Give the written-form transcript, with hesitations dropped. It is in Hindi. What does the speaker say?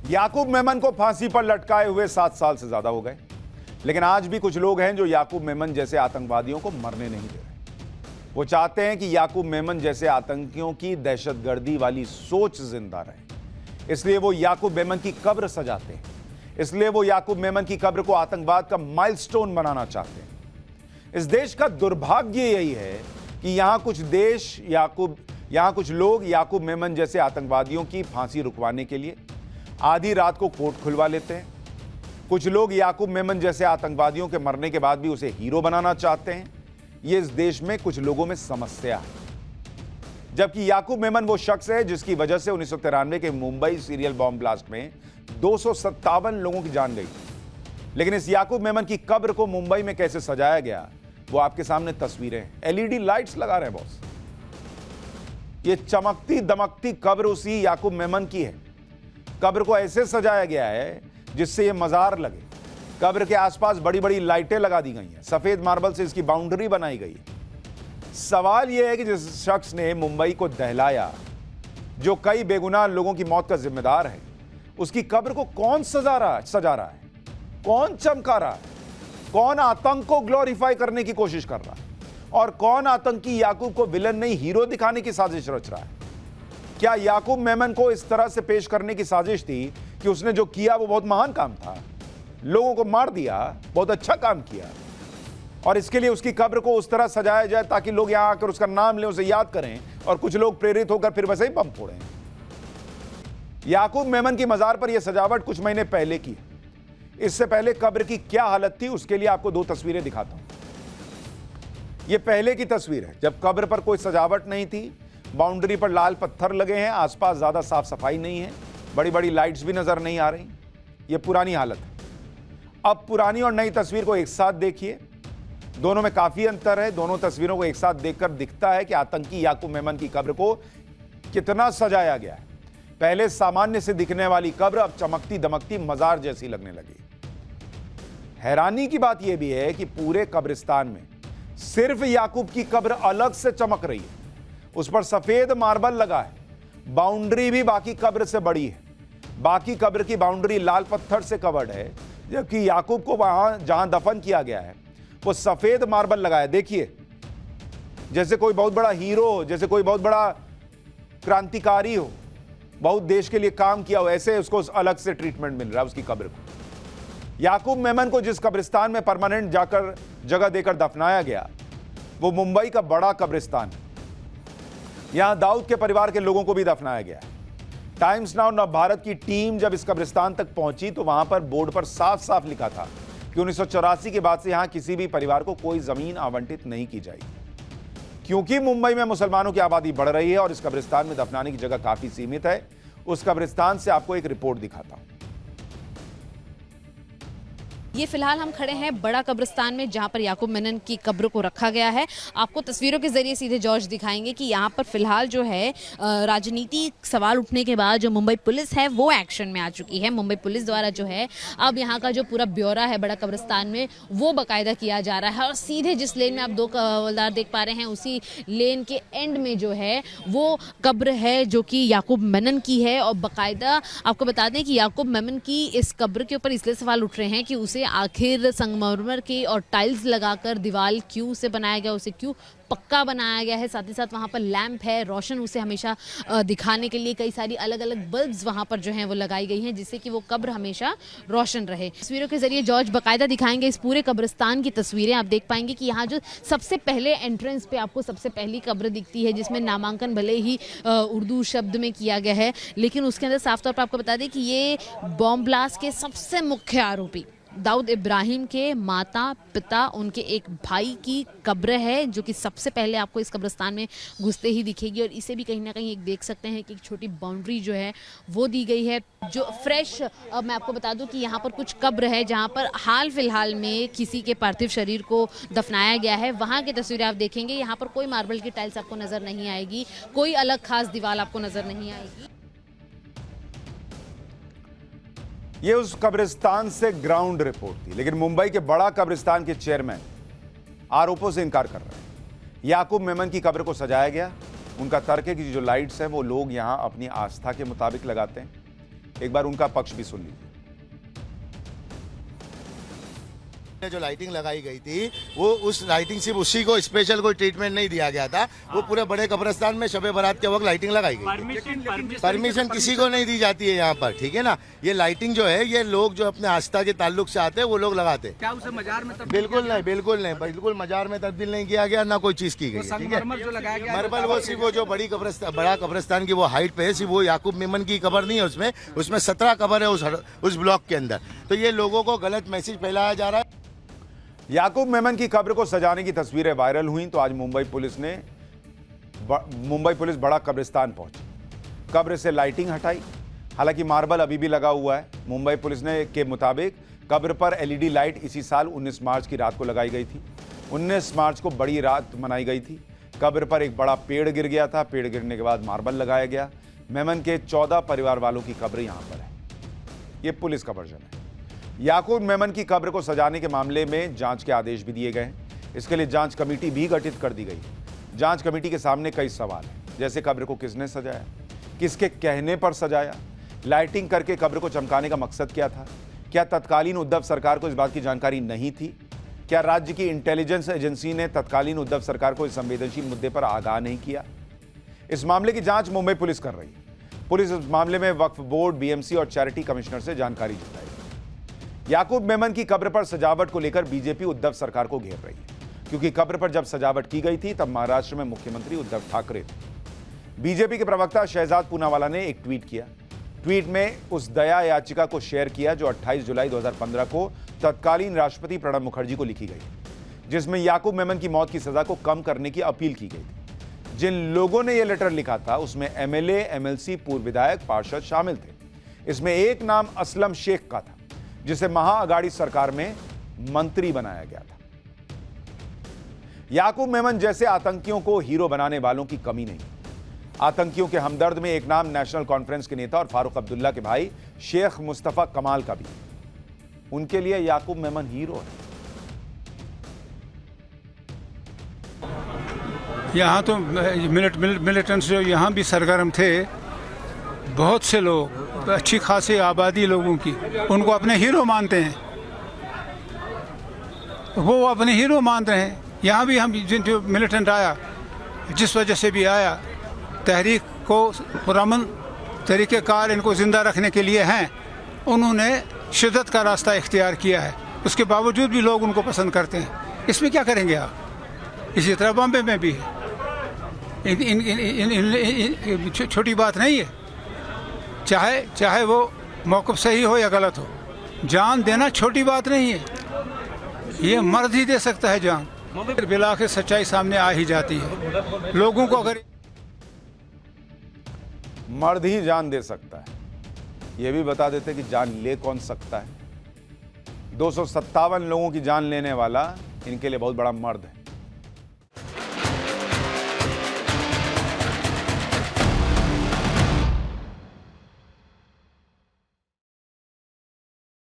याकूब मेमन को फांसी पर लटकाए हुए 7 साल से ज्यादा हो गए, लेकिन आज भी कुछ लोग हैं जो याकूब मेमन जैसे आतंकवादियों को मरने नहीं दे रहे। वो चाहते हैं कि याकूब मेमन जैसे आतंकियों की दहशतगर्दी वाली सोच जिंदा रहे, इसलिए वो याकूब मेमन की कब्र सजाते हैं। इसलिए वो याकूब मेमन की कब्र को आतंकवाद का माइलस्टोन बनाना चाहते हैं। इस देश का दुर्भाग्य यही है कि यहां कुछ लोग याकूब मेमन जैसे आतंकवादियों की फांसी रुकवाने के लिए आधी रात को कोर्ट खुलवा लेते हैं। कुछ लोग याकूब मेमन जैसे आतंकवादियों के मरने के बाद भी उसे हीरो बनाना चाहते हैं। यह इस देश में कुछ लोगों में समस्या है, जबकि याकूब मेमन वो शख्स है जिसकी वजह से 1993 के मुंबई सीरियल बॉम्ब ब्लास्ट में 257 लोगों की जान गई। लेकिन इस याकूब मेमन की कब्र को मुंबई में कैसे सजाया गया, वो आपके सामने तस्वीरें हैं। एलईडी लाइट्स लगा रहे हैं बॉस। ये चमकती दमकती कब्र उसी याकूब मेमन की है। कब्र को ऐसे सजाया गया है जिससे ये मजार लगे। कब्र के आसपास बड़ी बड़ी लाइटें लगा दी गई हैं। सफेद मार्बल से इसकी बाउंड्री बनाई गई है। सवाल यह है कि जिस शख्स ने मुंबई को दहलाया, जो कई बेगुनाह लोगों की मौत का जिम्मेदार है, उसकी कब्र को कौन सजा रहा है? कौन चमका रहा है? कौन आतंक को ग्लोरीफाई करने की कोशिश कर रहा है? और कौन आतंकी याकूब को विलन नहीं हिरो दिखाने की साजिश रच रहा है? क्या याकूब मेमन को इस तरह से पेश करने की साजिश थी कि उसने जो किया वो बहुत महान काम था, लोगों को मार दिया, बहुत अच्छा काम किया, और इसके लिए उसकी कब्र को उस तरह सजाया जाए ताकि लोग यहां आकर उसका नाम लें, उसे याद करें, और कुछ लोग प्रेरित होकर फिर वैसे ही बम फोड़ें? याकूब मेमन की मजार पर यह सजावट कुछ महीने पहले की। इससे पहले कब्र की क्या हालत थी, उसके लिए आपको 2 तस्वीरें दिखाता हूं। यह पहले की तस्वीर है जब कब्र पर कोई सजावट नहीं थी। बाउंड्री पर लाल पत्थर लगे हैं, आसपास ज्यादा साफ सफाई नहीं है, बड़ी बड़ी लाइट्स भी नजर नहीं आ रही। यह पुरानी हालत है। अब पुरानी और नई तस्वीर को एक साथ देखिए, दोनों में काफी अंतर है। दोनों तस्वीरों को एक साथ देखकर दिखता है कि आतंकी याकूब मेमन की कब्र को कितना सजाया गया है। पहले सामान्य से दिखने वाली कब्र अब चमकती दमकती मजार जैसी लगने लगी। हैरानी की बात यह भी है कि पूरे कब्रिस्तान में सिर्फ याकूब की कब्र अलग से चमक रही है। उस पर सफेद मार्बल लगा है। बाउंड्री भी बाकी कब्र से बड़ी है। बाकी कब्र की बाउंड्री लाल पत्थर से कवर्ड है, जबकि याकूब को वहां जहां दफन किया गया है वो सफेद मार्बल लगा है। देखिए, जैसे कोई बहुत बड़ा हीरो हो, जैसे कोई बहुत बड़ा क्रांतिकारी हो, बहुत देश के लिए काम किया हो, ऐसे उसको अलग से ट्रीटमेंट मिल रहा है उसकी कब्र को। याकूब मेमन को जिस कब्रिस्तान में परमानेंट जाकर जगह देकर दफनाया गया, वो मुंबई का बड़ा कब्रिस्तान है। यहां दाऊद के परिवार के लोगों को भी दफनाया गया है। टाइम्स नाउ नव भारत की टीम जब इस कब्रिस्तान तक पहुंची तो वहां पर बोर्ड पर साफ साफ लिखा था कि 1984 के बाद से यहां किसी भी परिवार को कोई जमीन आवंटित नहीं की जाएगी। क्योंकि मुंबई में मुसलमानों की आबादी बढ़ रही है और इस कब्रिस्तान में दफनाने की जगह काफी सीमित है, उस कब्रिस्तान से आपको एक रिपोर्ट दिखाता हूं। ये फिलहाल हम खड़े हैं बड़ा कब्रिस्तान में, जहां पर याकूब मेमन की कब्र को रखा गया है। आपको तस्वीरों के जरिए सीधे जॉर्ज दिखाएंगे कि यहाँ पर फिलहाल जो है राजनीतिक सवाल उठने के बाद जो मुंबई पुलिस है वो एक्शन में आ चुकी है। मुंबई पुलिस द्वारा जो है अब यहाँ का जो पूरा ब्यौरा है बड़ा कब्रिस्तान में वो बाकायदा किया जा रहा है। और सीधे जिस लेन में आप 2 हवलदार देख पा रहे हैं, उसी लेन के एंड में जो है वो कब्र है जो कि याकूब मेमन की है। और बाकायदा आपको बता दें कि याकूब मेमन की इस कब्र के ऊपर इसलिए सवाल उठ रहे हैं कि उसे आखिर संगमरमर की और टाइल्स लगाकर दीवार क्यों से बनाया गया, उसे क्यों पक्का बनाया गया है। साथ ही साथ वहाँ पर लैंप है, रोशन उसे हमेशा दिखाने के लिए कई सारी अलग अलग बल्ब्स वहाँ पर जो हैं वो लगाई गई हैं, जिससे कि वो कब्र हमेशा रोशन रहे। तस्वीरों के जरिए जॉर्ज बाकायदा दिखाएंगे इस पूरे कब्रिस्तान की तस्वीरें। आप देख पाएंगे कि यहाँ जो सबसे पहले एंट्रेंस पे आपको सबसे पहली कब्र दिखती है, जिसमें नामांकन भले ही उर्दू शब्द में किया गया है, लेकिन उसके अंदर साफ तौर पर आपको बता दें कि ये बॉम्ब ब्लास्ट के सबसे मुख्य आरोपी दाऊद इब्राहिम के माता पिता, उनके एक भाई की कब्र है, जो कि सबसे पहले आपको इस कब्रिस्तान में घुसते ही दिखेगी। और इसे भी कहीं ना कहीं एक देख सकते हैं कि एक छोटी बाउंड्री जो है वो दी गई है जो फ्रेश। अब मैं आपको बता दूं कि यहाँ पर कुछ कब्र है जहाँ पर हाल फिलहाल में किसी के पार्थिव शरीर को दफनाया गया है। वहाँ की तस्वीरें आप देखेंगे, यहाँ पर कोई मार्बल की टाइल्स आपको नजर नहीं आएगी, कोई अलग खास दीवार आपको नजर नहीं आएगी। ये उस कब्रिस्तान से ग्राउंड रिपोर्ट थी, लेकिन मुंबई के बड़ा कब्रिस्तान के चेयरमैन आरोपों से इनकार कर रहे हैं। याकूब मेमन की कब्र को सजाया गया। उनका तर्क है कि जो लाइट्स हैं वो लोग यहां अपनी आस्था के मुताबिक लगाते हैं। एक बार उनका पक्ष भी सुन लीजिए। जो लाइटिंग लगाई गई थी वो उस लाइटिंग सिर्फ उसी को स्पेशल कोई ट्रीटमेंट नहीं दिया गया था। वो पूरे बड़े कब्रिस्तान में शब बारात के वक्त लाइटिंग लगाई गई। परमिशन किसी को नहीं दी जाती है यहाँ पर, ठीक है ना। ये लाइटिंग जो है ये लोग जो अपने आस्था के ताल्लुक से आते हैं वो लोग लगाते हैं। क्या उसे मजार में बिल्कुल नहीं, बिल्कुल मजार में तब्दील नहीं किया गया, ना कोई चीज की गई है, ठीक है। मरबल वो सिर्फ वो जो बड़ा कब्रिस्तान की वो हाइट पे है, सिर्फ वो याकूब मेमन की कब्र नहीं है, उसमें 17 कब्र है उस ब्लॉक के अंदर। तो ये लोगों को गलत मैसेज फैलाया जा रहा है। याकूब मेमन की कब्र को सजाने की तस्वीरें वायरल हुई तो आज मुंबई पुलिस बड़ा कब्रिस्तान पहुंची, कब्र से लाइटिंग हटाई। हालांकि मार्बल अभी भी लगा हुआ है। मुंबई पुलिस के मुताबिक कब्र पर एलईडी लाइट इसी साल 19 मार्च की रात को लगाई गई थी। 19 मार्च को बड़ी रात मनाई गई थी। कब्र पर एक बड़ा पेड़ गिर गया था। पेड़ गिरने के बाद मार्बल लगाया गया। मेमन के 14 परिवार वालों की कब्र यहां पर है। यह पुलिस का वर्जन है। याकूब मेमन की कब्र को सजाने के मामले में जांच के आदेश भी दिए गए हैं। इसके लिए जांच कमेटी भी गठित कर दी गई। जांच कमेटी के सामने कई सवाल हैं, जैसे कब्र को किसने सजाया, किसके कहने पर सजाया, लाइटिंग करके कब्र को चमकाने का मकसद क्या था, क्या तत्कालीन उद्धव सरकार को इस बात की जानकारी नहीं थी, क्या राज्य की इंटेलिजेंस एजेंसी ने तत्कालीन उद्धव सरकार को इस संवेदनशील मुद्दे पर आगाह नहीं किया। इस मामले की जांच मुंबई पुलिस कर रही है। पुलिस इस मामले में वक्फ बोर्ड, बीएमसी और चैरिटी कमिश्नर से जानकारी जुटाएगी। याकूब मेमन की कब्र पर सजावट को लेकर बीजेपी उद्धव सरकार को घेर रही है, क्योंकि कब्र पर जब सजावट की गई थी तब महाराष्ट्र में मुख्यमंत्री उद्धव ठाकरे थे। बीजेपी के प्रवक्ता शहजाद पूनावाला ने एक ट्वीट किया। ट्वीट में उस दया याचिका को शेयर किया जो 28 जुलाई 2015 को तत्कालीन राष्ट्रपति प्रणब मुखर्जी को लिखी गई, जिसमें याकूब मेमन की मौत की सजा को कम करने की अपील की गई थी। जिन लोगों ने यह लेटर लिखा था उसमें एमएलए, एमएलसी, पूर्व विधायक, पार्षद शामिल थे। इसमें एक नाम असलम शेख का था, जिसे महाअगाड़ी सरकार में मंत्री बनाया गया था। याकूब मेमन जैसे आतंकियों को हीरो बनाने वालों की कमी नहीं। आतंकियों के हमदर्द में एक नाम नेशनल कॉन्फ्रेंस के नेता और फारूक अब्दुल्ला के भाई शेख मुस्तफा कमाल का भी। उनके लिए याकूब मेमन हीरो है। यहाँ तो मिलिटेंट्स जो यहाँ भी सरगर्म थे, बहुत से लोग, अच्छी खासी आबादी लोगों की, उनको अपने हीरो मानते हैं। वो अपने हीरो मान रहे हैं। यहाँ भी हम जो मिलिटेंट आया, जिस वजह से भी आया, तहरीक को पुरअमन तरीक़ेकार इनको ज़िंदा रखने के लिए हैं, उन्होंने शिद्दत का रास्ता इख्तियार किया है। उसके बावजूद भी लोग उनको पसंद करते हैं। इसमें क्या करेंगे आप? इसी तरह बॉम्बे में भी छोटी बात नहीं है। चाहे वो मौक़िफ़ सही हो या गलत हो, जान देना छोटी बात नहीं है। ये मर्द ही दे सकता है जान। बिला के सच्चाई सामने आ ही जाती है। लोगों को अगर मर्द ही जान दे सकता है, ये भी बता देते कि जान ले कौन सकता है। 257 लोगों की जान लेने वाला इनके लिए बहुत बड़ा मर्द है।